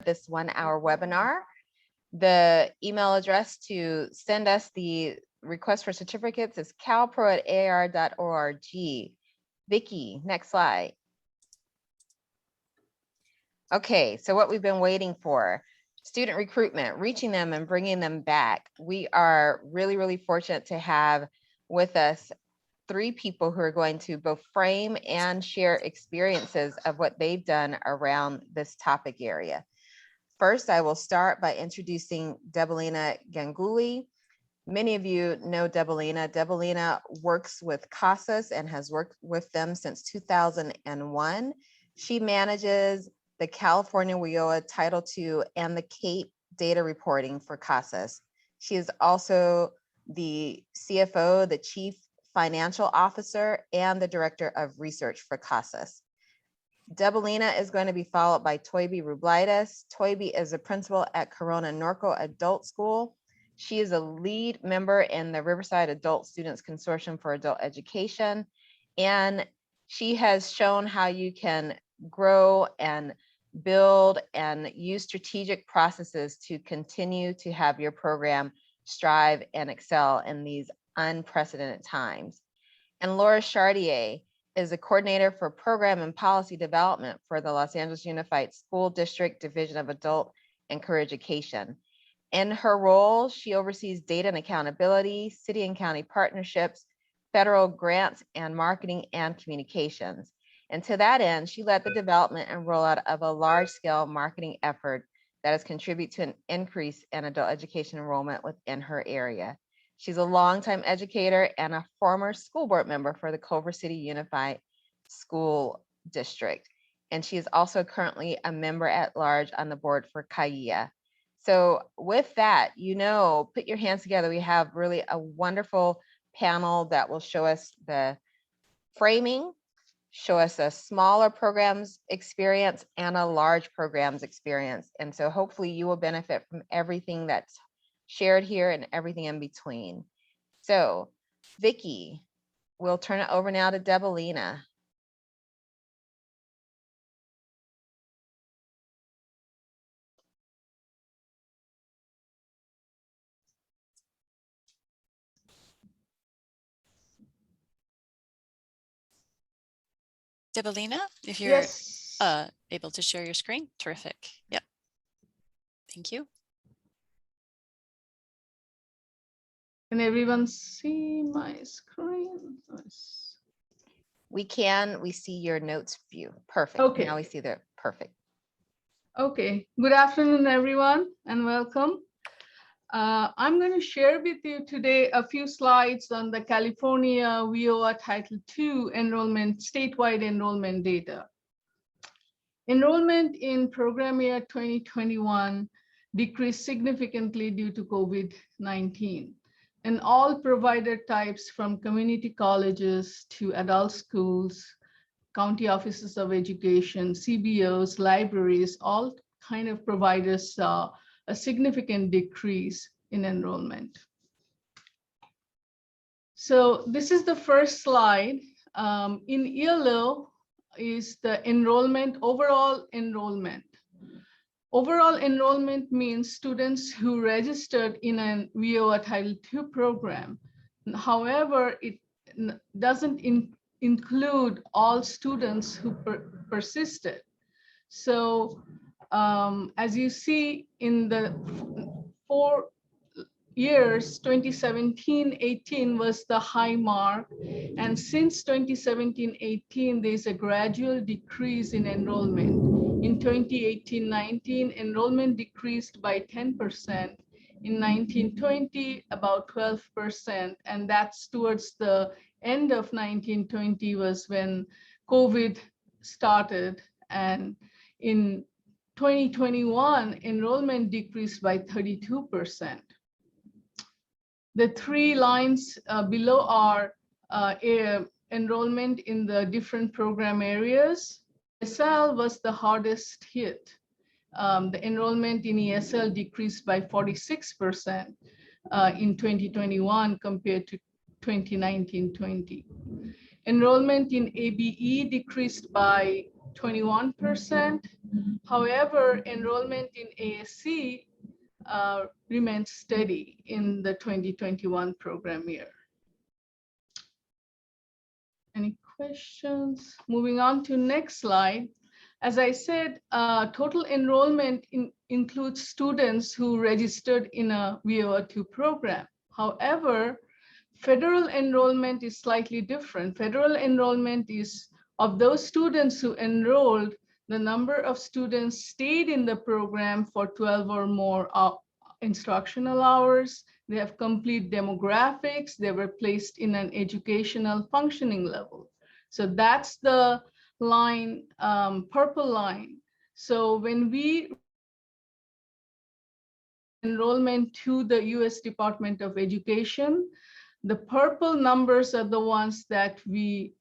this 1-hour webinar. The email address to send us the request for certificates is calpro@aar.org. Vicki, next slide. Okay, so what we've been waiting for, student recruitment, reaching them and bringing them back. We are really, really fortunate to have with us 3 people who are going to both frame and share experiences of what they've done around this topic area. First, I will start by introducing Debelina Ganguly. Many of you know Debelina. Debelina works with CASAS and has worked with them since 2001. She manages the California WIOA Title II and the CAPE data reporting for CASAS. She is also the CFO, the Chief Financial Officer, and the Director of Research for CASAS. Debelina is going to be followed by Toibi Rublitis. Toibi is a principal at Corona Norco Adult School. She is a lead member in the Riverside Adult Students Consortium for Adult Education, and she has shown how you can grow and build and use strategic processes to continue to have your program strive and excel in these unprecedented times. And Laura Chartier is a coordinator for program and policy development for the Los Angeles Unified School District Division of Adult and Career Education. In her role, she oversees data and accountability, city and county partnerships, federal grants, and marketing and communications. And to that end, she led the development and rollout of a large-scale marketing effort that has contributed to an increase in adult education enrollment within her area. She's a longtime educator and a former school board member for the Culver City Unified School District. And she is also currently a member at large on the board for CAIA. So with that, put your hands together. We have really a wonderful panel that will show us the framing, show us a smaller programs experience and a large programs experience. And so hopefully you will benefit from everything that's shared here and everything in between. So Vicki, we'll turn it over now to Debelina. Debelina, if you're Yes. able to share your screen, terrific. Yep. Thank you. Can everyone see my screen? We see your notes view. Perfect. Okay. Now we see the perfect. Okay. Good afternoon, everyone, and welcome. I'm going to share with you today a few slides on the California WIOA Title II statewide enrollment data. Enrollment in program year 2021 decreased significantly due to COVID-19. And all provider types from community colleges to adult schools, county offices of education, CBOs, libraries, all kind of providers saw a significant decrease in enrollment. So this is the first slide. In yellow is the enrollment, overall enrollment. Overall enrollment means students who registered in a WIOA Title II program. However, it doesn't include all students who persisted. So as you see in the 4 years, 2017-18 was the high mark. And since 2017-18, there's a gradual decrease in enrollment. In 2018-19, enrollment decreased by 10%. In 1920, about 12%. And that's towards the end of 1920 was when COVID started. And in 2021, enrollment decreased by 32%. The 3 lines below are enrollment in the different program areas. ESL was the hardest hit. The enrollment in ESL decreased by 46% in 2021 compared to 2019-20. Enrollment in ABE decreased by 21%. However, enrollment in ASC remains steady in the 2021 program year. Any questions? Moving on to next slide. As I said, total enrollment includes students who registered in a VOR2 program. However, federal enrollment is slightly different. Federal enrollment is of those students who enrolled, the number of students stayed in the program for 12 or more instructional hours. They have complete demographics. They were placed in an educational functioning level. So that's the line, purple line. So when we enrollment to the US Department of Education, the purple numbers are the ones that we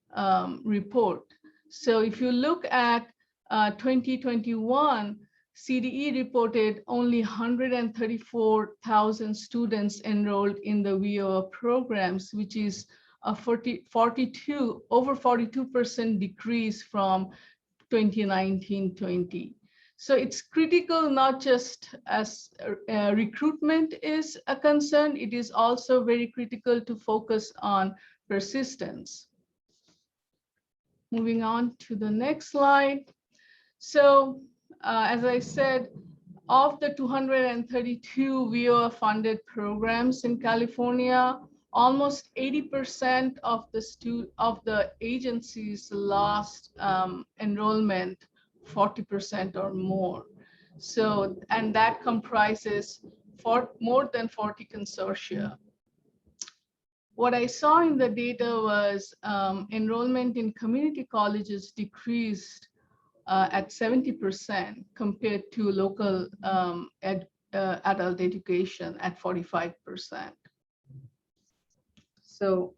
report. So if you look at 2021, CDE reported only 134,000 students enrolled in the VOR programs, which is a over 42% decrease from 2019-20. So it's critical, not just as recruitment is a concern, it is also very critical to focus on persistence. Moving on to the next slide. So as I said, of the 232 VOR funded programs in California, almost 80% of the agencies lost enrollment 40% or more. So, and that comprises more than 40 consortia. What I saw in the data was enrollment in community colleges decreased at 70% compared to local adult education at 45%. So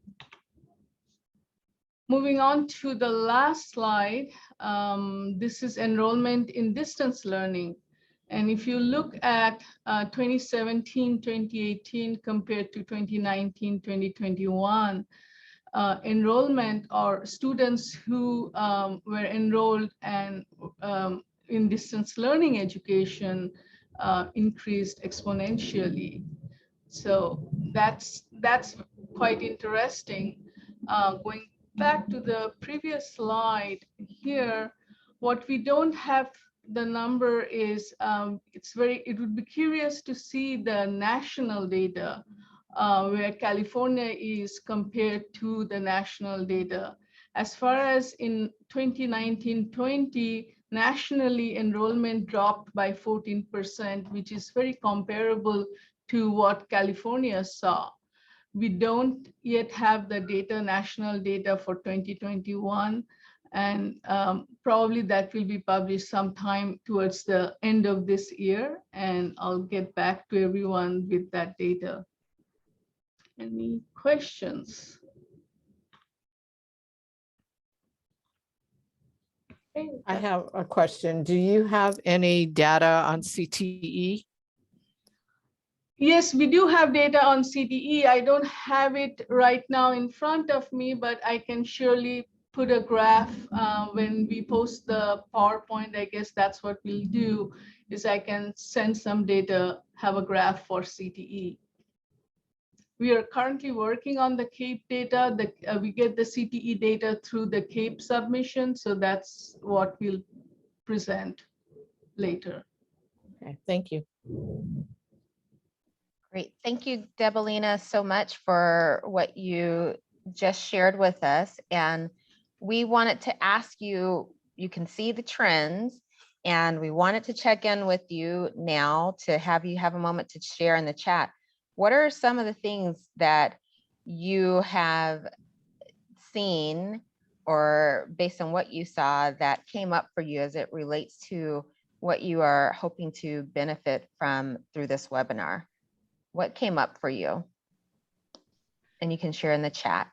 moving on to the last slide, this is enrollment in distance learning. And if you look at 2017-2018 compared to 2019-2021, enrollment or students who were enrolled and in distance learning education increased exponentially. So that's quite interesting. Going back to the previous slide here, what we don't have the number is it would be curious to see the national data where California is compared to the national data. As far as in 2019-20, nationally enrollment dropped by 14%, which is very comparable to what California saw. We don't yet have the data, national data for 2021, and probably that will be published sometime towards the end of this year, and I'll get back to everyone with that data. Any questions? Okay. I have a question. Do you have any data on CTE? Yes, we do have data on CTE. I don't have it right now in front of me, but I can surely put a graph when we post the PowerPoint. I guess that's what we'll do, is I can send some data, have a graph for CTE. We are currently working on the CAPE data. We get the CTE data through the CAPE submission, so that's what we'll present later. Okay, thank you. Great. Thank you, Debelina, so much for what you just shared with us. And we wanted to ask you, you can see the trends, and we wanted to check in with you now to have you have a moment to share in the chat. What are some of the things that you have seen, or based on what you saw, that came up for you as it relates to what you are hoping to benefit from through this webinar? What came up for you? And you can share in the chat.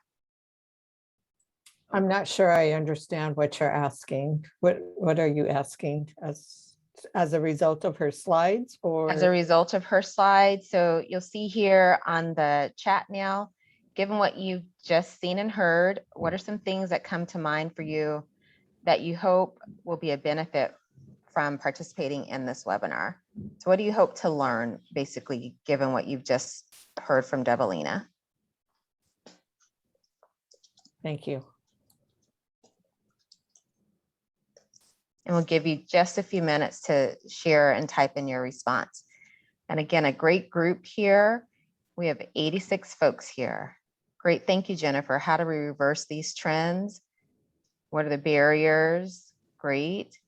I'm not sure I understand what you're asking. What are you asking? As a result of her slides, or? As a result of her slides. So you'll see here on the chat now, given what you've just seen and heard, what are some things that come to mind for you that you hope will be a benefit from participating in this webinar? So what do you hope to learn, basically, given what you've just heard from Devalina? Thank you. And we'll give you just a few minutes to share and type in your response. And again, a great group here. We have 86 folks here. Great, thank you, Jennifer. How do we reverse these trends? What are the barriers? Great.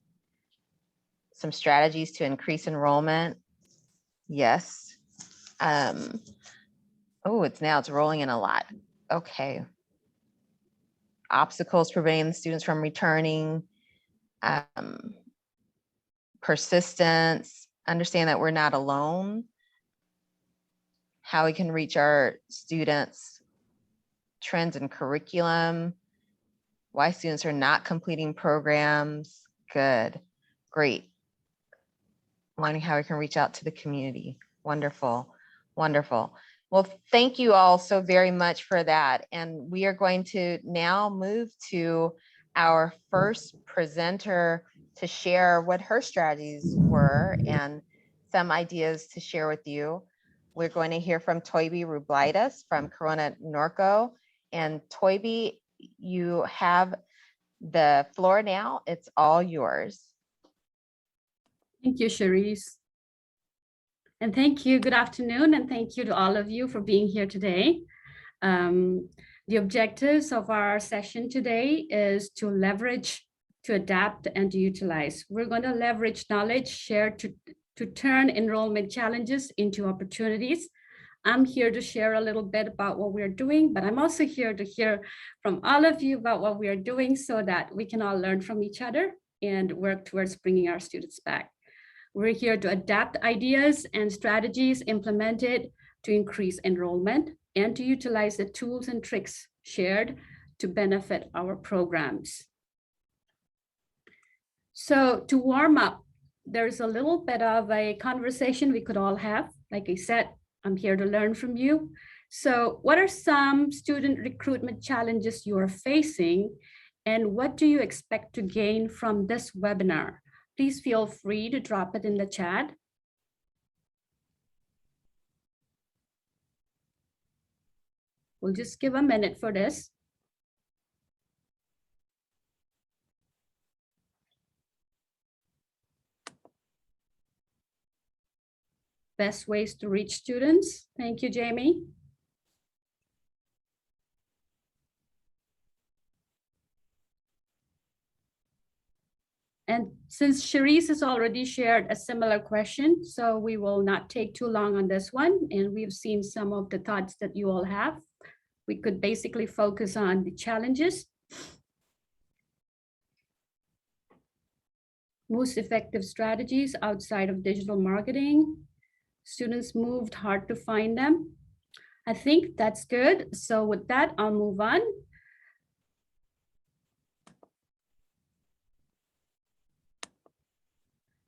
Some strategies to increase enrollment. Yes. Oh, it's rolling in a lot. Okay. Obstacles preventing the students from returning. Persistence, understand that we're not alone. How we can reach our students, trends in curriculum, why students are not completing programs. Good, great. Learning how we can reach out to the community. Wonderful, wonderful. Well, thank you all so very much for that. And we are going to now move to our first presenter to share what her strategies were and some ideas to share with you. We're going to hear from Toibi Rublaitis from Corona Norco. And Toibi, you have the floor now. It's all yours. Thank you, Cherise. And thank you, good afternoon, and thank you to all of you for being here today. The objectives of our session today is to leverage, to adapt, and to utilize. We're going to leverage knowledge shared to turn enrollment challenges into opportunities. I'm here to share a little bit about what we're doing, but I'm also here to hear from all of you about what we are doing so that we can all learn from each other and work towards bringing our students back. We're here to adapt ideas and strategies implemented to increase enrollment and to utilize the tools and tricks shared to benefit our programs. So to warm up, there's a little bit of a conversation we could all have. Like I said, I'm here to learn from you. So what are some student recruitment challenges you are facing, and what do you expect to gain from this webinar? Please feel free to drop it in the chat. We'll just give a minute for this. Best ways to reach students. Thank you, Jamie. And since Cherise has already shared a similar question, so we will not take too long on this one. And we've seen some of the thoughts that you all have. We could basically focus on the challenges. Most effective strategies outside of digital marketing. Students moved, hard to find them. I think that's good. So with that, I'll move on.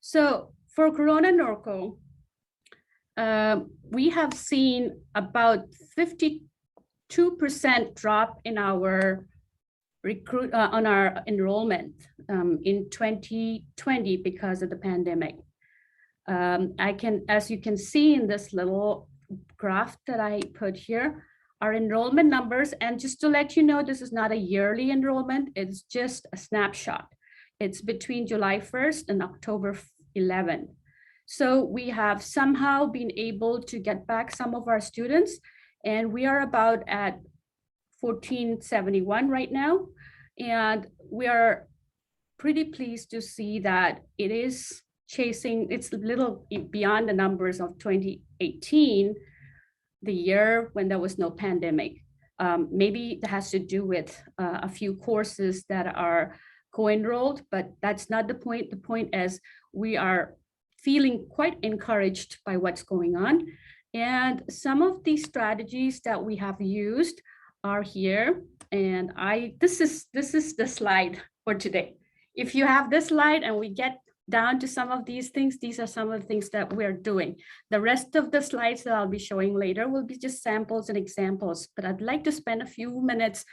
So for Corona Norco, we have seen about 52% drop in our on our enrollment in 2020 because of the pandemic. As you can see in this little graph that I put here, our enrollment numbers, and just to let you know, this is not a yearly enrollment, it's just a snapshot. It's between July 1st and October 11th. So we have somehow been able to get back some of our students, and we are about at 1471 right now. And we are pretty pleased to see that it is chasing, it's a little beyond the numbers of 2018, the year when there was no pandemic. Maybe it has to do with a few courses that are co-enrolled, but that's not the point. The point is we are feeling quite encouraged by what's going on. And some of these strategies that we have used are here. And this is the slide for today. If you have this slide and we get down to some of these things, these are some of the things that we're doing. The rest of the slides that I'll be showing later will be just samples and examples, but I'd like to spend a few minutes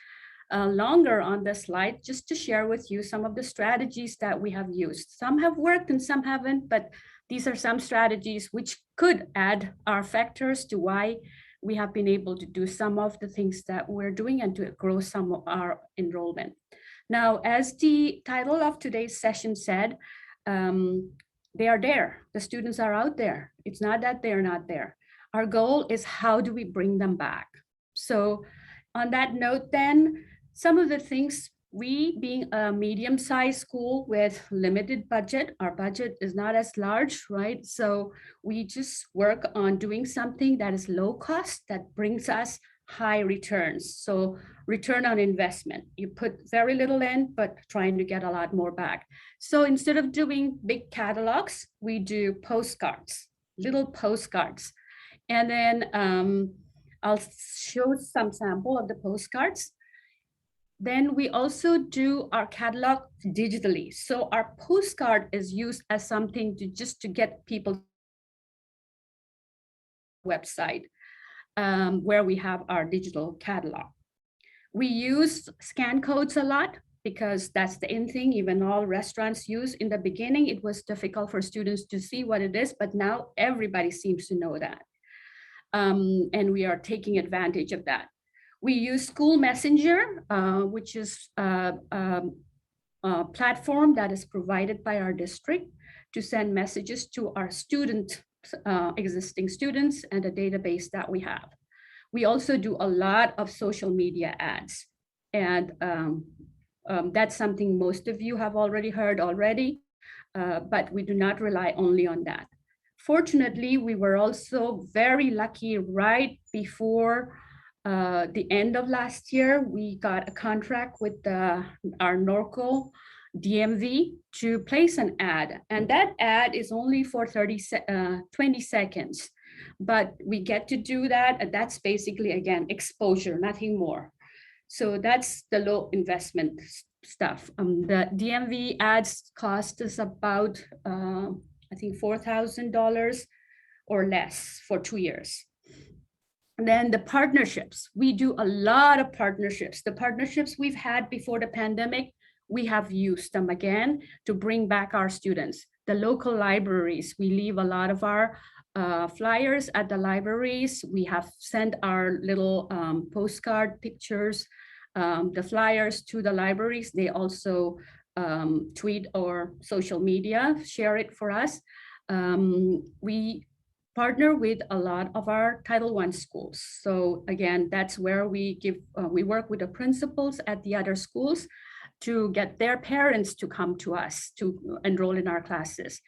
longer on the slide just to share with you some of the strategies that we have used. Some have worked and some haven't, but these are some strategies which could add our factors to why we have been able to do some of the things that we're doing and to grow some of our enrollment. Now, as the title of today's session said, they are there. The students are out there. It's not that they're not there. Our goal is how do we bring them back? So on that note, then, some of the things, we being a medium-sized school with limited budget, our budget is not as large, right? So we just work on doing something that is low cost, that brings us high returns. So return on investment, you put very little in, but trying to get a lot more back. So instead of doing big catalogs, we do postcards, little postcards. And then I'll show some sample of the postcards. Then we also do our catalog digitally. So our postcard is used as something to just to get people website where we have our digital catalog. We use scan codes a lot because that's the in thing, even all restaurants use. In the beginning, it was difficult for students to see what it is, but now everybody seems to know that. And we are taking advantage of that. We use School Messenger, which is a platform that is provided by our district to send messages to our existing students and a database that we have. We also do a lot of social media ads. And that's something most of you have already heard already, but we do not rely only on that. Fortunately, we were also very lucky right before the end of last year, we got a contract with our Norco DMV to place an ad. And that ad is only for 20 seconds. But we get to do that. And that's basically, again, exposure, nothing more. So that's the low investment stuff. The DMV ads cost us about, I think, $4,000 or less for 2 years. And then the partnerships, we do a lot of partnerships. The partnerships we've had before the pandemic, we have used them again to bring back our students. The local libraries, we leave a lot of our flyers at the libraries. We have sent our little postcard pictures, the flyers to the libraries. They also tweet or social media, share it for us. We partner with a lot of our Title I schools. So again, that's where we work with the principals at the other schools to get their parents to come to us to enroll in our classes.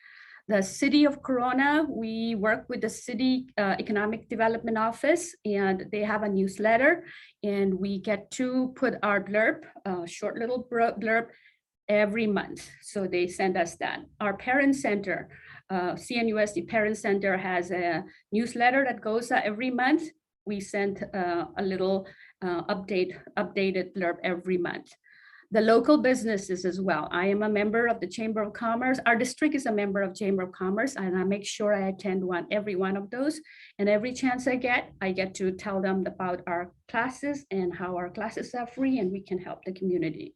The city of Corona, we work with the city economic development office, and they have a newsletter, and we get to put our blurb, short little blurb every month. So they send us that. Our parent center, CNUSD Parent Center has a newsletter that goes out every month. We send a little updated blurb every month. The local businesses as well. I am a member of the Chamber of Commerce. Our district is a member of Chamber of Commerce, and I make sure I attend every one of those. And every chance I get to tell them about our classes and how our classes are free and we can help the community.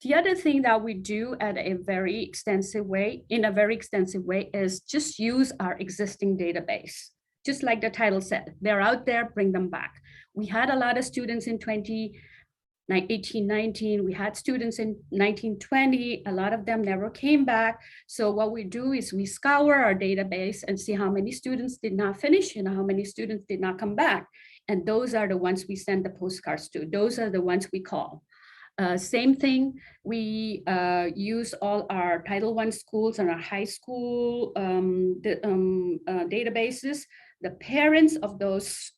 The other thing that we do in a very extensive way, is just use our existing database. Just like the title said, they're out there, bring them back. We had a lot of students in 2018-19, we had students in 1920, a lot of them never came back. So what we do is we scour our database and see how many students did not finish and how many students did not come back. And those are the ones we send the postcards to. Those are the ones we call. Same thing, we use all our Title I schools and our high school databases, the parents of those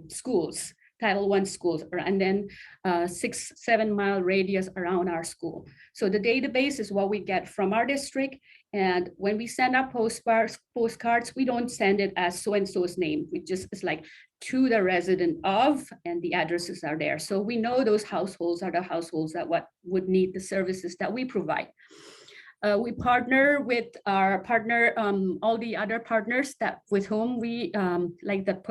schools, Title I schools, and then 6-7 mile radius around our school. So the database is what we get from our district. And when we send our postcards, we don't send it as so-and-so's name. It's like to the resident of, and the addresses are there. So we know those households are the households that would need the services that we provide. We partner with our partner, all the other partners with whom we, like the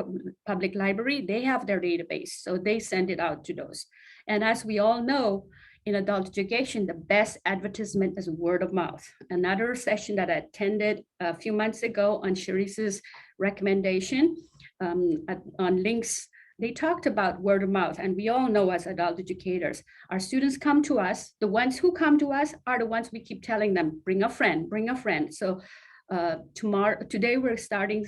public library, they have their database. So they send it out to those. And as we all know, in adult education, the best advertisement is word of mouth. Another session that I attended a few months ago on Sharice's recommendation on links, they talked about word of mouth. And we all know as adult educators, our students come to us. The ones who come to us are the ones we keep telling them, bring a friend, bring a friend. So today we're starting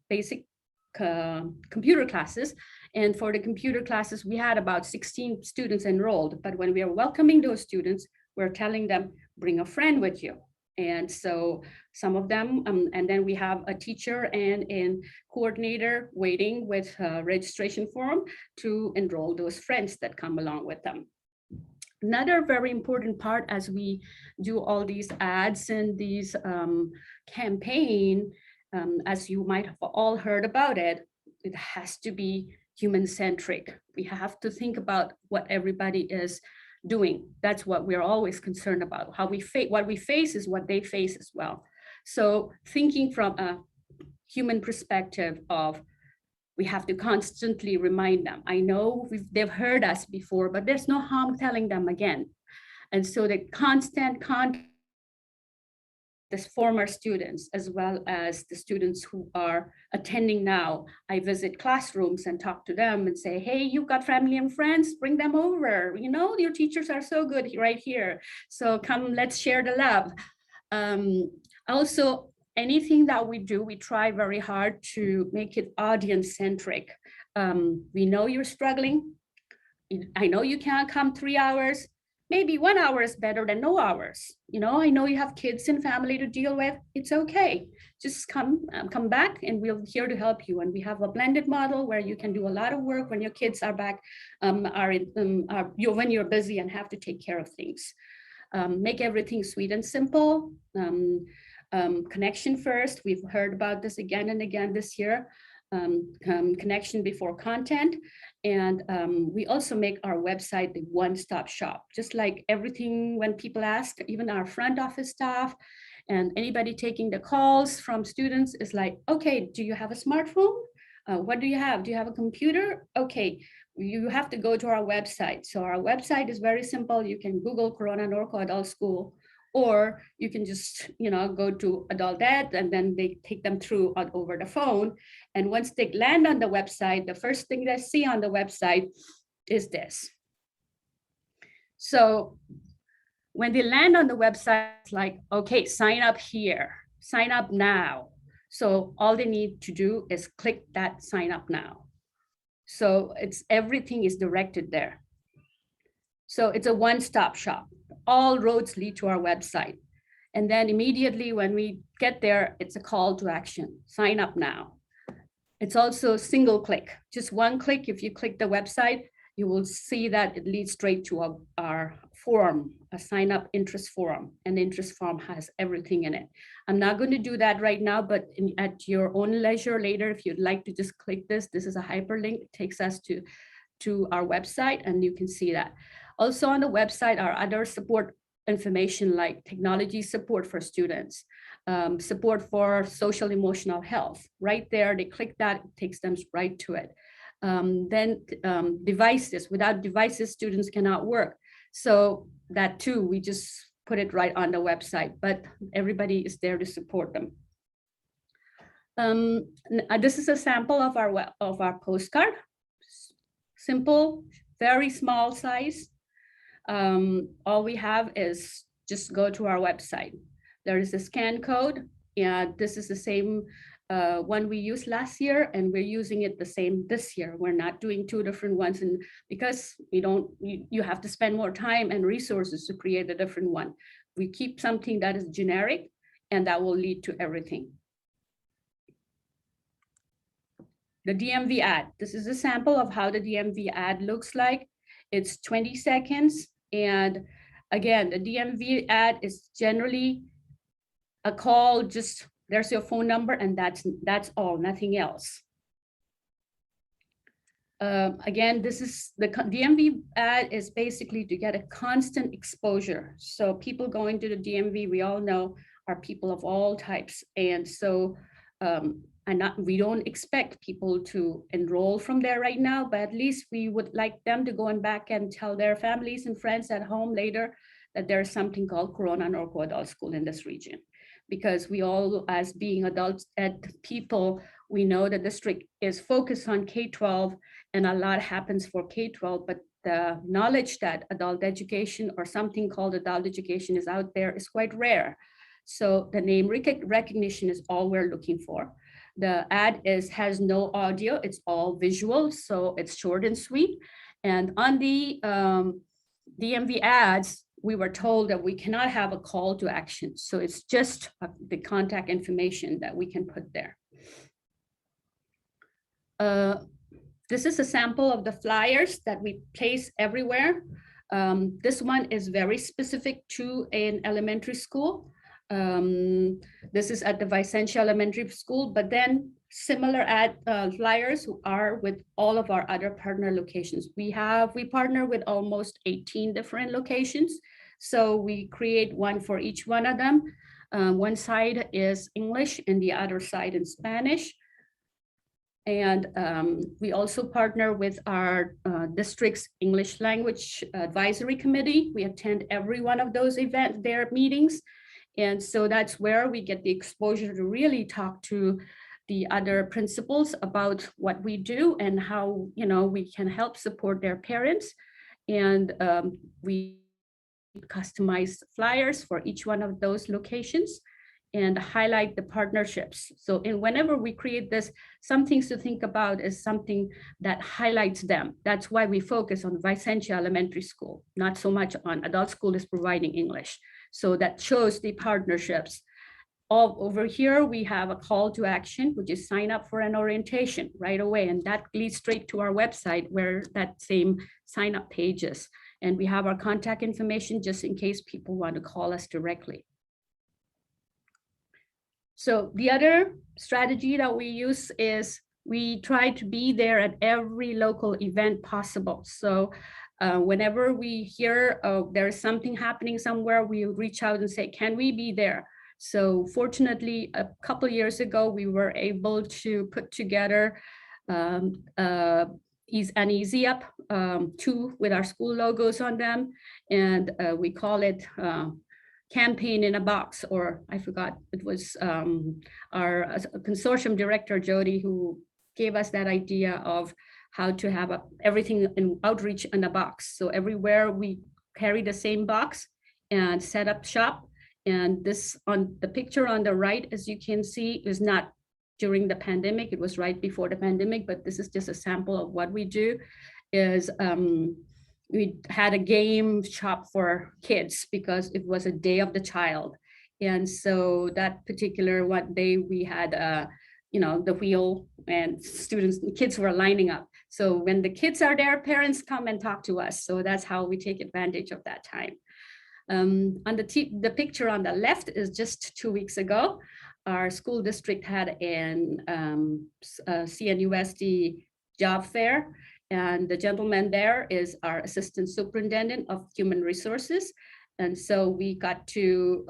basic computer classes. And for the computer classes, we had about 16 students enrolled. But when we are welcoming those students, we're telling them, bring a friend with you. And so some of them, and then we have a teacher and a coordinator waiting with a registration form to enroll those friends that come along with them. Another very important part as we do all these ads and these campaign, as you might have all heard about it, it has to be human-centric. We have to think about what everybody is doing. That's what we're always concerned about. How we face, what we face is what they face as well. So thinking from a human perspective of, we have to constantly remind them. I know they've heard us before, but there's no harm telling them again. And so the constant contact, this former students, as well as the students who are attending now. I visit classrooms and talk to them and say, hey, you've got family and friends, bring them over. You know, your teachers are so good right here. So come, let's share the love. Also, anything that we do, we try very hard to make it audience-centric. We know you're struggling. I know you can't come 3 hours. Maybe 1 hour is better than no hours. You know, I know you have kids and family to deal with. It's okay. Just come back and we're here to help you. And we have a blended model where you can do a lot of work when your kids are back, when you're busy and have to take care of things. Make everything sweet and simple. Connection first. We've heard about this again and again this year. Connection before content. And we also make our website the one-stop shop, just like everything when people ask, even our front office staff and anybody taking the calls from students is like, okay, do you have a smartphone? What do you have? Do you have a computer? Okay, you have to go to our website. So our website is very simple. You can Google Corona Norco Adult School, or you can just, you know, go to Adult Ed and then they take them through over the phone. And once they land on the website, the first thing they see on the website is this. So when they land on the website, it's like, okay, sign up here, sign up now. So all they need to do is click that sign up now. So it's everything is directed there. So it's a one-stop shop. All roads lead to our website. And then immediately when we get there, it's a call to action. Sign up now. It's also a single click, just one click. If you click the website, you will see that it leads straight to our form, a sign up interest form. And the interest form has everything in it. I'm not going to do that right now, but at your own leisure later, if you'd like to just click this, this is a hyperlink. It takes us to our website and you can see that. Also on the website are other support information like technology support for students, support for social emotional health. Right there, they click that, it takes them right to it. Then devices, without devices, students cannot work. So that too, we just put it right on the website, but everybody is there to support them. This is a sample of our postcard. Simple, very small size. All we have is just go to our website. There is a scan code, and this is the same one we used last year, and we're using it the same this year. We're not doing two different ones, and because you have to spend more time and resources to create a different one. We keep something that is generic, and that will lead to everything. The DMV ad. This is a sample of how the DMV ad looks like. It's 20 seconds. And again, the DMV ad is generally a call, just there's your phone number and that's all, nothing else. Again, this is the DMV ad is basically to get a constant exposure. So people going to the DMV, we all know, are people of all types. And so we don't expect people to enroll from there right now, but at least we would like them to go back and tell their families and friends at home later that there's something called Corona Norco Adult School in this region. Because we all, as being adults ed people, we know the district is focused on K-12 and a lot happens for K-12, but the knowledge that adult education or something called adult education is out there is quite rare. So the name recognition is all we're looking for. The ad has no audio, it's all visual, so it's short and sweet. And on the DMV ads, we were told that we cannot have a call to action. So it's just the contact information that we can put there. This is a sample of the flyers that we place everywhere. This one is very specific to an elementary school. This is at the Vicentia Elementary School, but then similar ad flyers are with all of our other partner locations. We partner with almost 18 different locations. So we create one for each one of them. One side is English and the other side in Spanish. And we also partner with our district's English language advisory committee. We attend every one of those their meetings. And so that's where we get the exposure to really talk to the other principals about what we do and how, you know, we can help support their parents. And we customize flyers for each one of those locations and highlight the partnerships. So whenever we create this, some things to think about is something that highlights them. That's why we focus on Vicentia Elementary School, not so much on adult school is providing English. So that shows the partnerships. All over here, we have a call to action, which is sign up for an orientation right away. And that leads straight to our website where that same sign up page is. And we have our contact information just in case people want to call us directly. So the other strategy that we use is we try to be there at every local event possible. So whenever we hear there's something happening somewhere, we reach out and say, can we be there? So fortunately, a couple of years ago, we were able to put together an easy up 2 with our school logos on them. And we call it campaign in a box, or I forgot, it was our consortium director, Jody, who gave us that idea of how to have everything in outreach in a box. So everywhere we carry the same box and set up shop. And this on the picture on the right, as you can see, is not during the pandemic. It was right before the pandemic, but this is just a sample of what we do. Is we had a game shop for kids because it was a day of the child. And so that particular one day we had, you know, the wheel and kids were lining up. So when the kids are there, parents come and talk to us. So that's how we take advantage of that time. On the picture on the left is just 2 weeks ago. Our school district had an CNUSD job fair. And the gentleman there is our assistant superintendent of human resources. And so we got to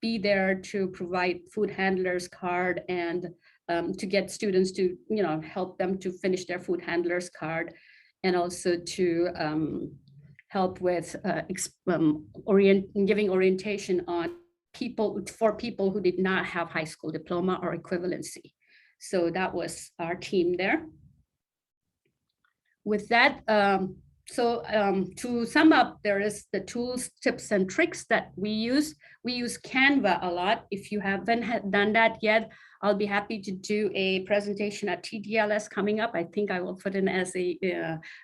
be there to provide food handlers card and to get students to, you know, help them to finish their food handlers card, and also to help with giving orientation on for people who did not have high school diploma or equivalency. So that was our team there. With that, to sum up, there is the tools, tips, and tricks that we use. We use Canva a lot. If you haven't done that yet, I'll be happy to do a presentation at TDLS coming up. I think I will put in as a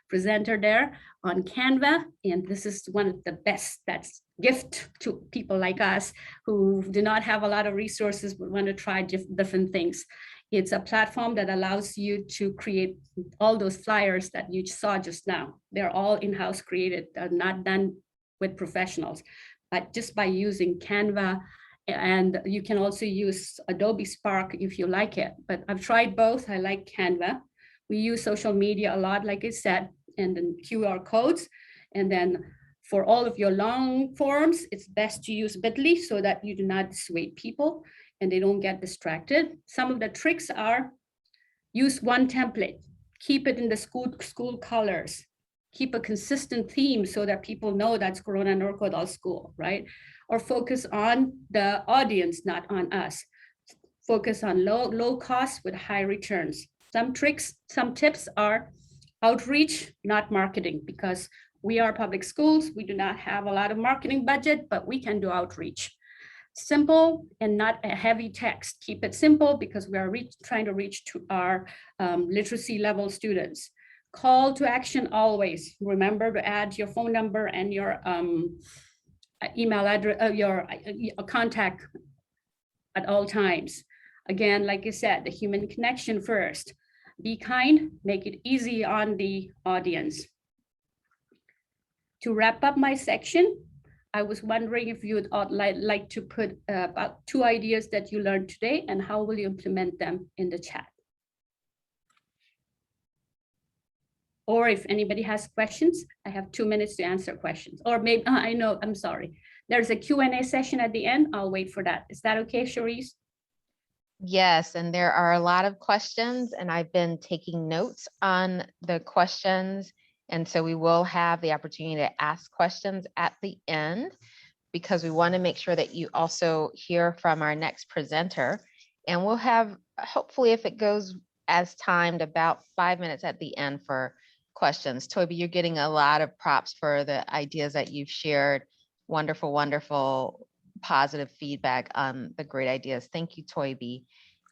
presenter there on Canva. And this is one of the best that's gift to people like us who do not have a lot of resources but want to try different things. It's a platform that allows you to create all those flyers that you saw just now. They're all in-house created, they're not done with professionals, but just by using Canva. And you can also use Adobe Spark if you like it, but I've tried both. I like Canva. We use social media a lot, like I said, and then QR codes. And then for all of your long forms, it's best to use Bitly so that you do not dissuade people. and they don't get distracted. Some of the tricks are use one template, keep it in the school colors, keep a consistent theme so that people know that's Corona Norco Adult School, right? Or focus on the audience, not on us. Focus on low costs with high returns. Some tricks, some tips are outreach, not marketing, because we are public schools. We do not have a lot of marketing budget, but we can do outreach. Simple and not a heavy text. Keep it simple because we are trying to reach to our literacy level students. Call to action always. Remember to add your phone number and your email address, your contact at all times. Again, like I said, the human connection first. Be kind, make it easy on the audience. To wrap up my section, I was wondering if you would like to put about 2 ideas that you learned today and how will you implement them in the chat? Or if anybody has questions, I have 2 minutes to answer questions. Or maybe, I know, I'm sorry. There's a Q&A session at the end. I'll wait for that. Is that okay, Charisse? Yes, and there are a lot of questions, and I've been taking notes on the questions. And so we will have the opportunity to ask questions at the end because we want to make sure that you also hear from our next presenter. And we'll have, hopefully, if it goes as timed, about 5 minutes at the end for questions. Toby, you're getting a lot of props for the ideas that you've shared. Wonderful, wonderful, positive feedback on the great ideas. Thank you, Toby.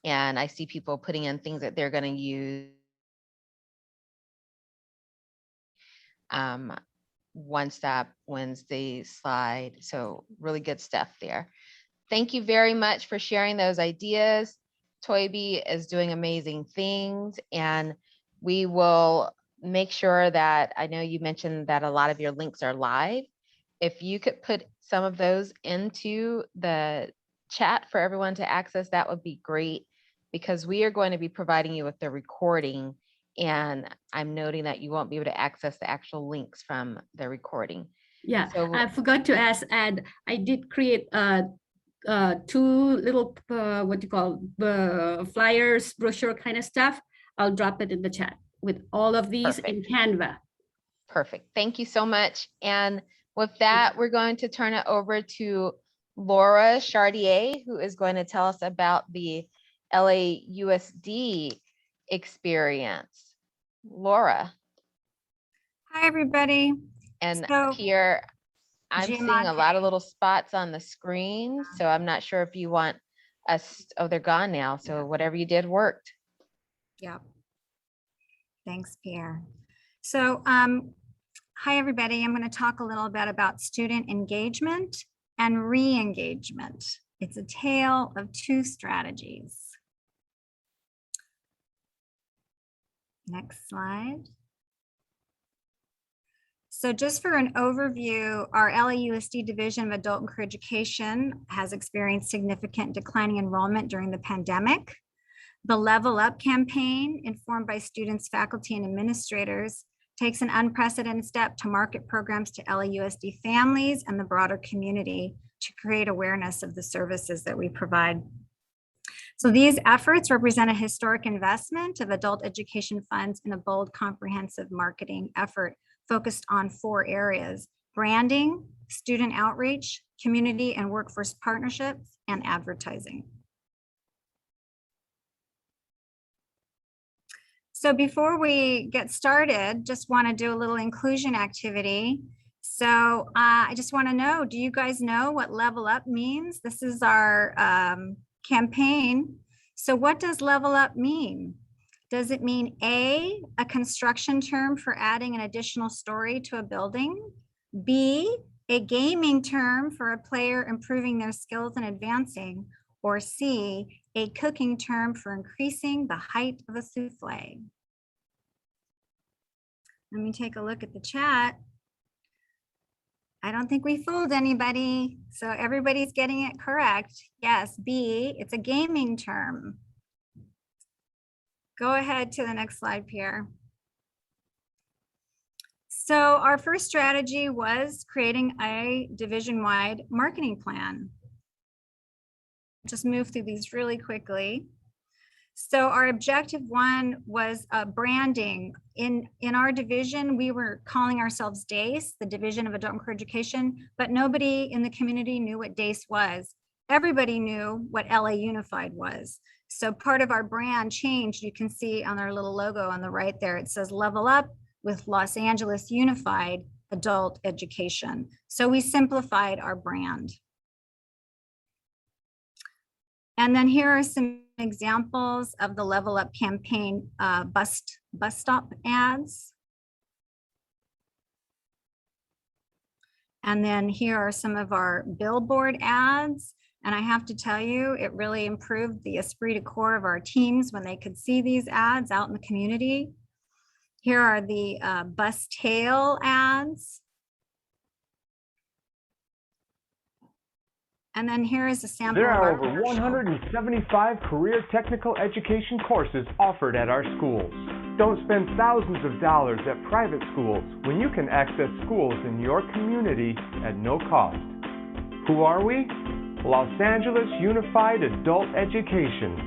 And I see people putting in things that they're going to use. One Stop Wednesday slide. So really good stuff there. Thank you very much for sharing those ideas. Toby is doing amazing things, and we will make sure that, I know you mentioned that a lot of your links are live. If you could put some of those into the chat for everyone to access, that would be great, because we are going to be providing you with the recording, and I'm noting that you won't be able to access the actual links from the recording. Yeah, So I forgot to add, I did create 2 little, what you call, flyers, brochure kind of stuff. I'll drop it in the chat with all of these in Canva. Perfect. Thank you so much. And with that, we're going to turn it over to Laura Chartier, who is going to tell us about the LAUSD experience. Laura. Hi, everybody. And So, here, I'm seeing a lot of little spots on the screen, so I'm not sure if you want us, oh, they're gone now. So whatever you did worked. Yeah. Thanks, Pierre. So, hi, everybody. I'm going to talk a little bit about student engagement and re-engagement. It's a tale of 2 strategies. Next slide. So just for an overview, our LAUSD Division of Adult and Career Education has experienced significant declining enrollment during the pandemic. The Level Up campaign, informed by students, faculty, and administrators, takes an unprecedented step to market programs to LAUSD families and the broader community to create awareness of the services that we provide. So these efforts represent a historic investment of adult education funds in a bold, comprehensive marketing effort focused on 4 areas: branding, student outreach, community and workforce partnerships, and advertising. So before we get started, just want to do a little inclusion activity. So I just want to know, do you guys know what Level Up means? This is our campaign. So what does Level Up mean? Does it mean A, a construction term for adding an additional story to a building? B, a gaming term for a player improving their skills and advancing? Or C, a cooking term for increasing the height of a souffle? Let me take a look at the chat. I don't think we fooled anybody. So everybody's getting it correct. Yes, B, it's a gaming term. Go ahead to the next slide, Pierre. So our first strategy was creating a division-wide marketing plan. just move through these really quickly. So our objective one was branding. In our division, we were calling ourselves DACE, the Division of Adult and Career Education, but nobody in the community knew what DACE was. Everybody knew what LA Unified was. So part of our brand changed. You can see on our little logo on the right there, it says Level Up with Los Angeles Unified Adult Education. So we simplified our brand. And then here are some examples of the Level Up campaign bus stop ads. And then here are some of our billboard ads. And I have to tell you, it really improved the esprit de corps of our teams when they could see these ads out in the community. Here are the bus tail ads. And then here is a sample. There of are our over commercial. 175 career technical education courses offered at our schools. Don't spend thousands of dollars at private schools when you can access schools in your community at no cost. Who are we? Los Angeles Unified Adult Education.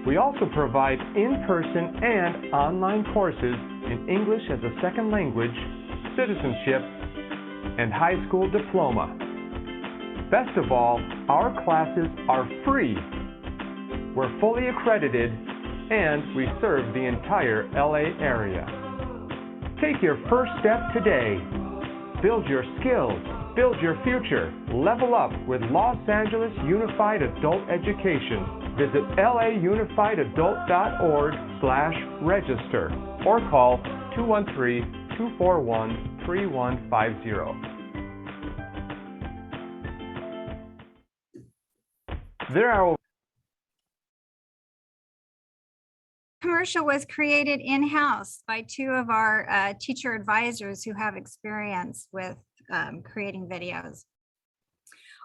We also provide in-person and online courses in English as a second language, citizenship, and high school diploma. Best of all, our classes are free. We're fully accredited and we serve the entire LA area. Take your first step today. Build your skills, build your future. Level up with Los Angeles Unified Adult Education. Visit launifiedadult.org/register or call 213-241-3150. There are Commercial was created in-house by two of our teacher advisors who have experience with creating videos.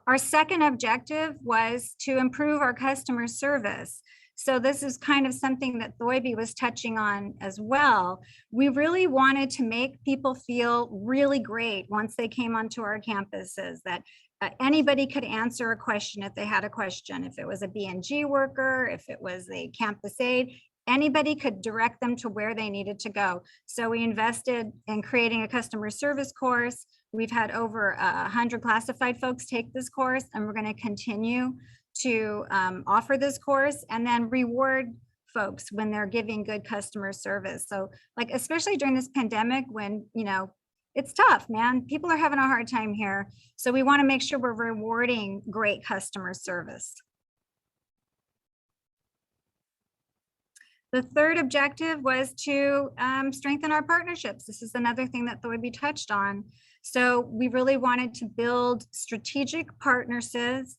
Our second objective was to improve our customer service. So this is kind of something that Thoibi was touching on as well. We really wanted to make people feel really great once they came onto our campuses, that anybody could answer a question if they had a question. If it was a B&G worker, if it was a campus aide, anybody could direct them to where they needed to go. So we invested in creating a customer service course. We've had over 100 classified folks take this course, and we're going to continue to offer this course and then reward folks when they're giving good customer service. So like, especially during this pandemic when, you know, it's tough, man. People are having a hard time here. So we want to make sure we're rewarding great customer service. The third objective was to strengthen our partnerships. This is another thing that Thoibi touched on. So we really wanted to build strategic partnerships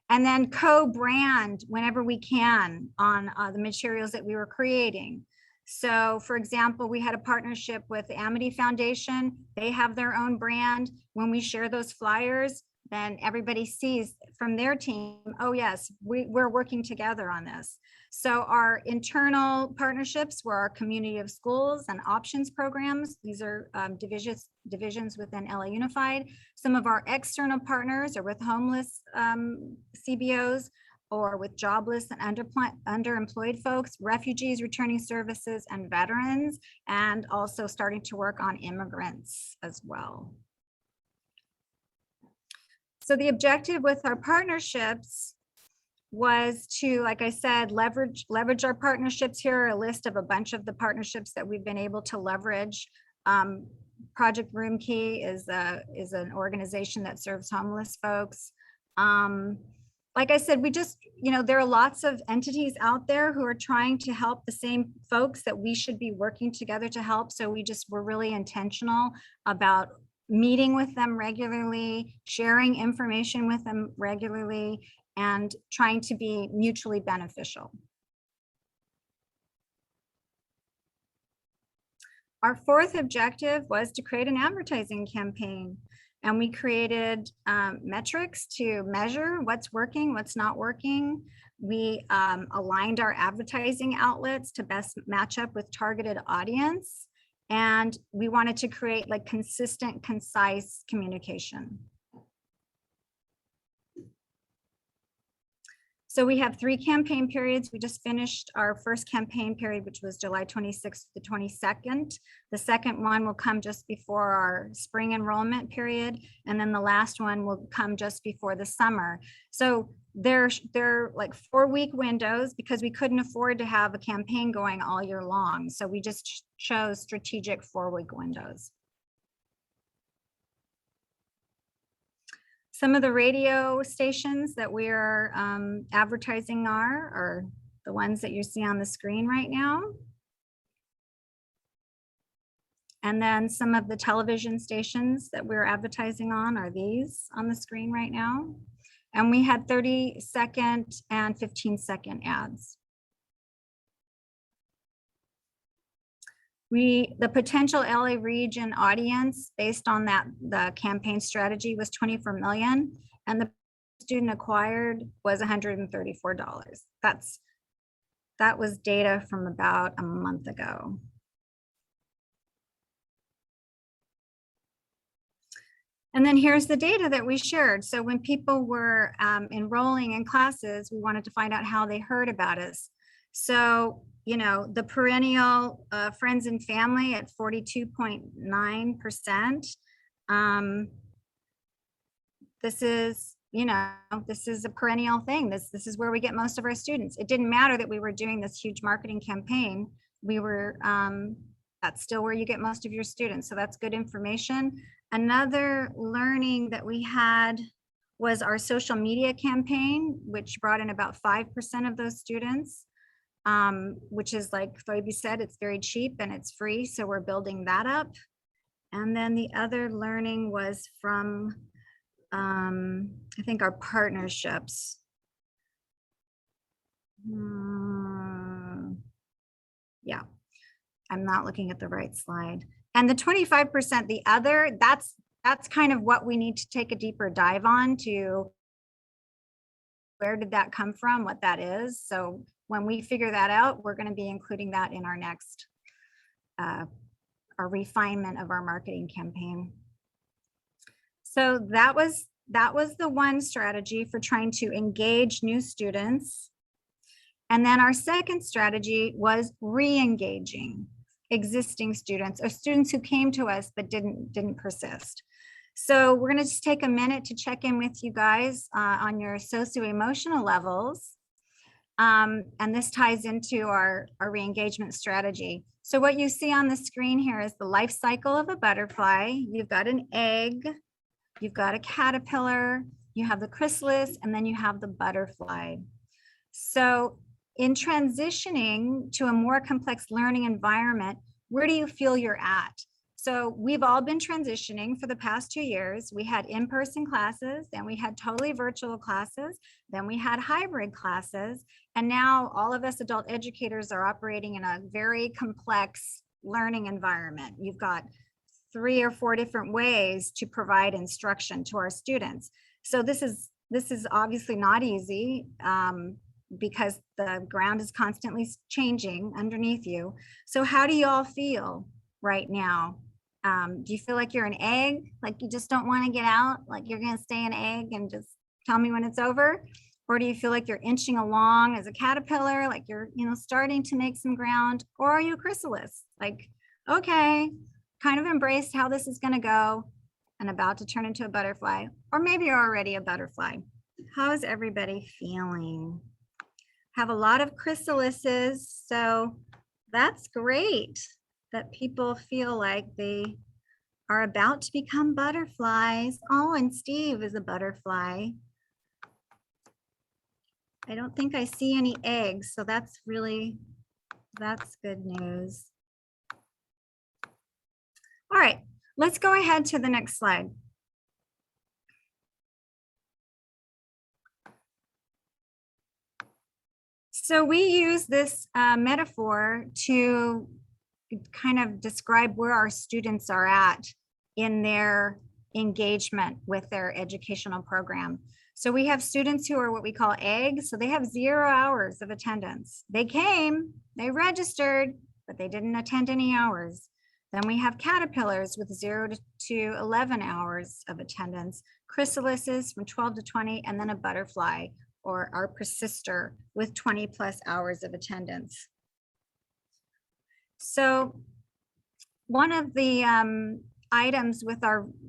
and then co-brand whenever we can on the materials that we were creating. So for example, we had a partnership with the Amity Foundation. They have their own brand. When we share those flyers, then everybody sees from their team, oh yes, we're working together on this. So our internal partnerships were our community of schools and options programs. These are divisions within LA Unified. Some of our external partners are with homeless CBOs or with jobless and underemployed folks, refugees, returning services, and veterans, and also starting to work on immigrants as well. So the objective with our partnerships was to, like I said, leverage our partnerships. Here are a list of a bunch of the partnerships that we've been able to leverage. Project Room Key is an organization that serves homeless folks. Like I said, we just, you know, there are lots of entities out there who are trying to help the same folks that we should be working together to help. So we're really intentional about meeting with them regularly, sharing information with them regularly, and trying to be mutually beneficial. Our fourth objective was to create an advertising campaign. And we created metrics to measure what's working, what's not working. We aligned our advertising outlets to best match up with targeted audience. And we wanted to create like consistent, concise communication. So we have 3 campaign periods. We just finished our first campaign period, which was July 26th to 22nd. The second one will come just before our spring enrollment period. And then the last one will come just before the summer. So they're like 4-week windows because we couldn't afford to have a campaign going all year long. So we just chose strategic 4-week windows. Some of the radio stations that we are advertising are the ones that you see on the screen right now. And then some of the television stations that we're advertising on are these on the screen right now. And we had 30-second and 15-second ads. The potential LA region audience based on the campaign strategy was 24 million, and the student acquired was $134. That was data from about a month ago. And then here's the data that we shared. So when people were enrolling in classes, we wanted to find out how they heard about us. So, you know, the perennial friends and family at 42.9%. This is, you know, this is a perennial thing. This is where we get most of our students. It didn't matter that we were doing this huge marketing campaign. We were, that's still where you get most of your students. So that's good information. Another learning that we had was our social media campaign, which brought in about 5% of those students. Which is, like Phoebe said, it's very cheap and it's free. So we're building that up. And then the other learning was from, I think, our partnerships. Yeah, I'm not looking at the right slide. And the 25%, the other, that's kind of what we need to take a deeper dive on to where did that come from, what that is. So when we figure that out, we're going to be including that in our next, our refinement of our marketing campaign. So that was the one strategy for trying to engage new students. And then our second strategy was re-engaging existing students or students who came to us but didn't persist. So we're going to just take a minute to check in with you guys on your socio-emotional levels. And this ties into our re-engagement strategy. So what you see on the screen here is the life cycle of a butterfly. You've got an egg, you've got a caterpillar, you have the chrysalis, and then you have the butterfly. So in transitioning to a more complex learning environment, where do you feel you're at? So we've all been transitioning for the past 2 years. We had in-person classes, then we had totally virtual classes, then we had hybrid classes, and now all of us adult educators are operating in a very complex learning environment. You've got 3 or 4 different ways to provide instruction to our students. So this is obviously not easy because the ground is constantly changing underneath you. So how do you all feel right now? Do you feel like you're an egg, like you just don't want to get out, like you're going to stay an egg and just tell me when it's over? Or do you feel like you're inching along as a caterpillar, like you're, you know, starting to make some ground? Or are you a chrysalis, like, okay, kind of embraced how this is going to go and about to turn into a butterfly? Or maybe you're already a butterfly. How is everybody feeling? Have a lot of chrysalises, so that's great that people feel like they are about to become butterflies. Oh, and Steve is a butterfly. I don't think I see any eggs, so that's good news. All right, let's go ahead to the next slide. So we use this metaphor to kind of describe where our students are at in their engagement with their educational program. So we have students who are what we call eggs. So they have 0 hours of attendance. They came, they registered, but they didn't attend any hours. Then we have caterpillars with 0 to 11 hours of attendance, chrysalises from 12 to 20, and then a butterfly, or our persister with 20+ hours of attendance. So one of the items with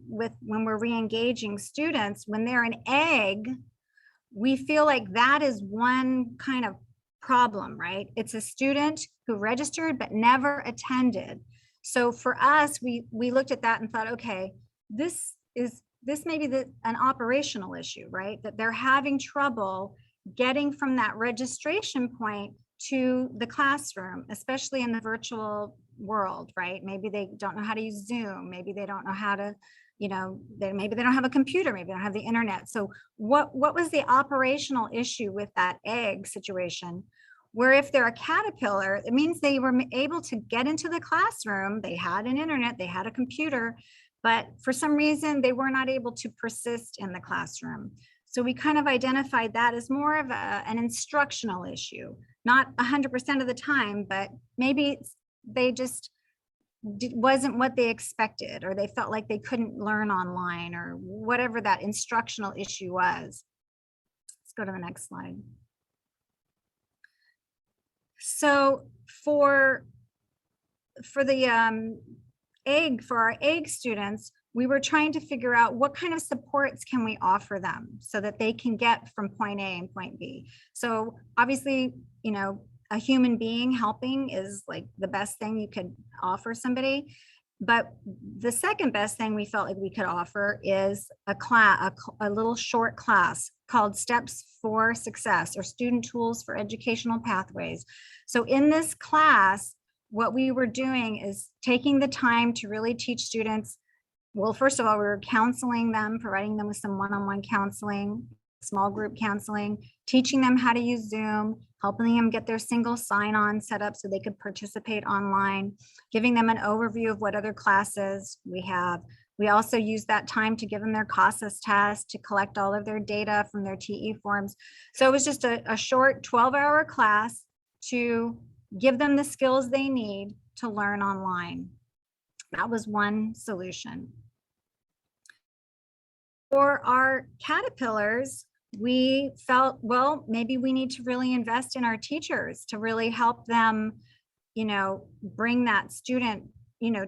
when we're re-engaging students, when they're an egg, we feel like that is one kind of problem, right? It's a student who registered but never attended. So for us, we looked at that and thought, okay, this may be an operational issue, right? That they're having trouble getting from that registration point to the classroom, especially in the virtual world, right? Maybe they don't know how to use Zoom. Maybe they don't know how to, maybe they don't have a computer, maybe they don't have the internet. So what was the operational issue with that egg situation? Where if they're a caterpillar, it means they were able to get into the classroom, they had an internet, they had a computer, but for some reason they were not able to persist in the classroom. So we kind of identified that as more of an instructional issue, not 100% of the time, but maybe they just wasn't what they expected, or they felt like they couldn't learn online, or whatever that instructional issue was. Let's go to the next slide. So for our egg students, we were trying to figure out what kind of supports can we offer them so that they can get from point A and point B. So obviously, a human being helping is like the best thing you could offer somebody. But the second best thing we felt like we could offer is a little short class called Steps for Success, or Student Tools for Educational Pathways. So in this class, what we were doing is taking the time to really teach students. Well, first of all, we were counseling them, providing them with some one-on-one counseling, small group counseling, teaching them how to use Zoom, helping them get their single sign-on set up so they could participate online, giving them an overview of what other classes we have. We also use that time to give them their CASAS test, to collect all of their data from their TE forms. So it was just a short 12-hour class to give them the skills they need to learn online. That was one solution. For our caterpillars, we felt, well, maybe we need to really invest in our teachers to really help them, bring that student,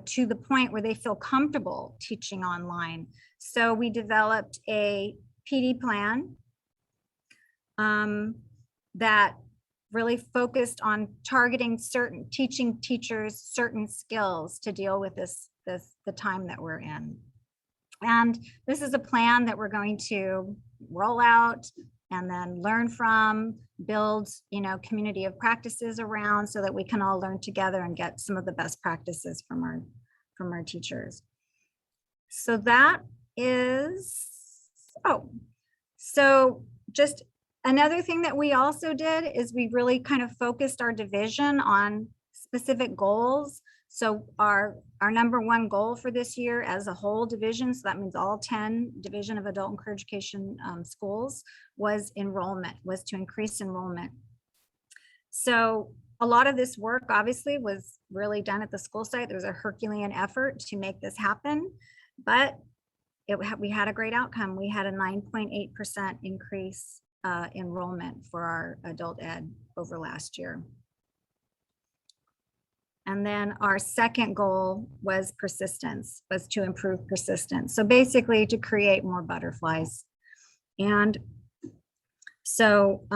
to the point where they feel comfortable teaching online. So we developed a PD plan that really focused on targeting teaching teachers certain skills to deal with the time that we're in. And this is a plan that we're going to roll out and then learn from, build, community of practices around, so that we can all learn together and get some of the best practices from our teachers. So that is, so just another thing that we also did is we really kind of focused our division on specific goals. So our number one goal for this year as a whole division, so that means all 10 Division of Adult and Career Education schools, was to increase enrollment. So a lot of this work obviously was really done at the school site. There was a Herculean effort to make this happen, but we had a great outcome. We had a 9.8% increase enrollment for our adult ed over last year. And then our second goal was to improve persistence. So basically to create more butterflies. And so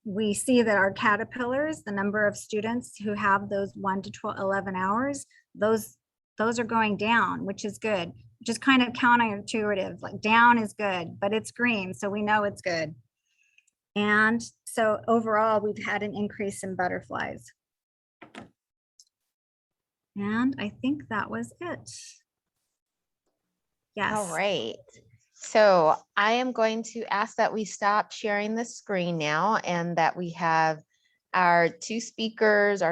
we see that our caterpillars, the number of students who have those 1 to 11 hours, those are going down, which is good. Just kind of counterintuitive, like down is good, but it's green, so we know it's good. And so overall, we've had an increase in butterflies. And I think that was it. Yes. All right. So I am going to ask that we stop sharing the screen now, and that we have our three speakers,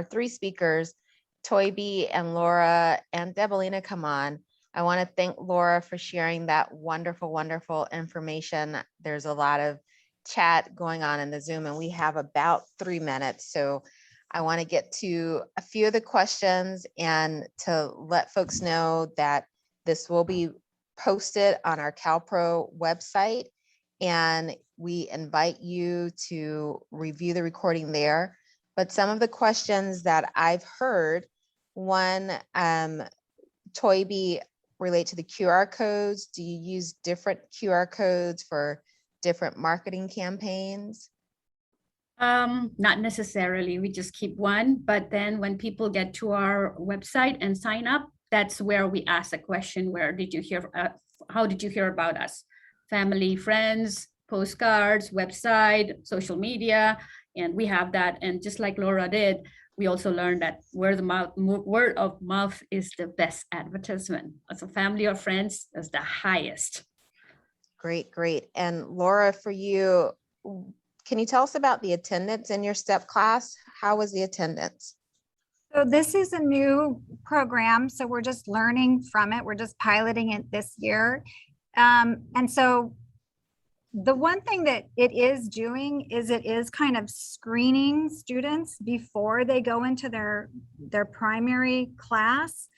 Toybi and Laura and Debelina, come on. I want to thank Laura for sharing that wonderful, wonderful information. There's a lot of chat going on in the Zoom, and we have about 3 minutes. So I want to get to a few of the questions and to let folks know that this will be posted on our CalPro website. And we invite you to review the recording there. But some of the questions that I've heard, one, Toybe, relate to the QR codes. Do you use different QR codes for different marketing campaigns? Not necessarily. We just keep one, but then when people get to our website and sign up, that's where we ask a question: where did you hear? How did you hear about us? Family, friends, postcards, website, social media, and we have that. And just like Laura did, we also learned that word of mouth is the best advertisement. So family or friends is the highest. Great, great. And Laura, for you, can you tell us about the attendance in your STEP class? How was the attendance? So this is a new program, so we're just learning from it. We're just piloting it this year. And so the one thing that it is doing is it is kind of screening students before they go into their primary class.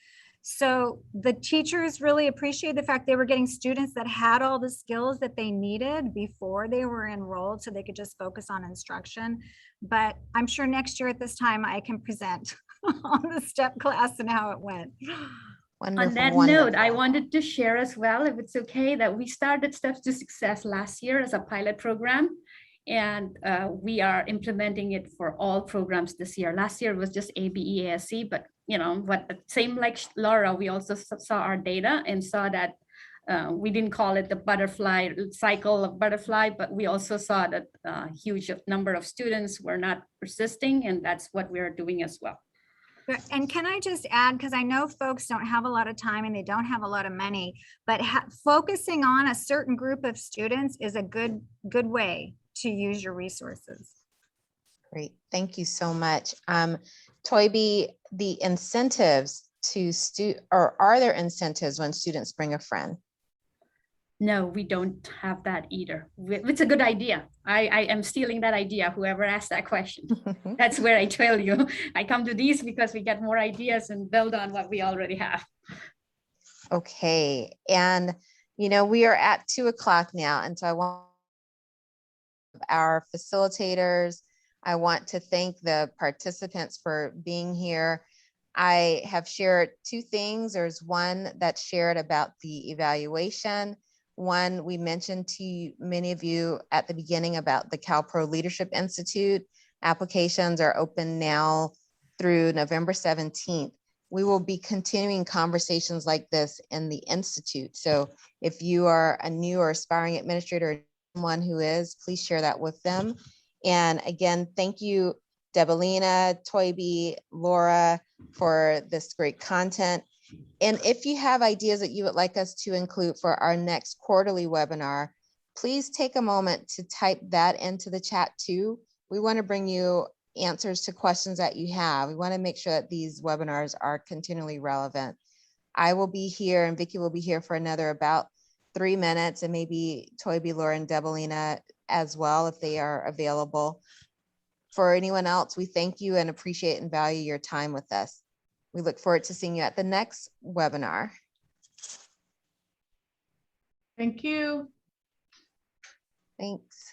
So the teachers really appreciate the fact they were getting students that had all the skills that they needed before they were enrolled, so they could just focus on instruction. But I'm sure next year at this time I can present on the STEP class and how it went. Wonderful, On that wonderful. note, I wanted to share as well, if it's okay, that we started Steps to Success last year as a pilot program, and we are implementing it for all programs this year. Last year was just ABEASC, but same like Laura, we also saw our data and saw that we didn't call it the butterfly cycle of butterfly, but we also saw that a huge number of students were not persisting, and that's what we're doing as well. And can I just add, because I know folks don't have a lot of time and they don't have a lot of money, but focusing on a certain group of students is a good way to use your resources. Great, thank you so much. Toybe, the incentives to or are there incentives when students bring a friend? No, we don't have that either. It's a good idea. I am stealing that idea, whoever asked that question. That's where I tell you, I come to these because we get more ideas and build on what we already have. Okay, and we are at 2:00 now, and so I want our facilitators, I want to thank the participants for being here. I have shared two things. There's one that's shared about the evaluation. One, we mentioned to many of you at the beginning about the CalPro Leadership Institute. Applications are open now through November 17th. We will be continuing conversations like this in the Institute. So if you are a new or aspiring administrator, or someone who is, please share that with them. And again, thank you, Debelina, Toybe, Laura, for this great content. And if you have ideas that you would like us to include for our next quarterly webinar, please take a moment to type that into the chat too. We want to bring you answers to questions that you have. We want to make sure that these webinars are continually relevant. I will be here and Vicki will be here for another about 3 minutes, and maybe Toybe, Laura, and Debelina as well, if they are available. For anyone else, we thank you and appreciate and value your time with us. We look forward to seeing you at the next webinar. Thank you. Thanks.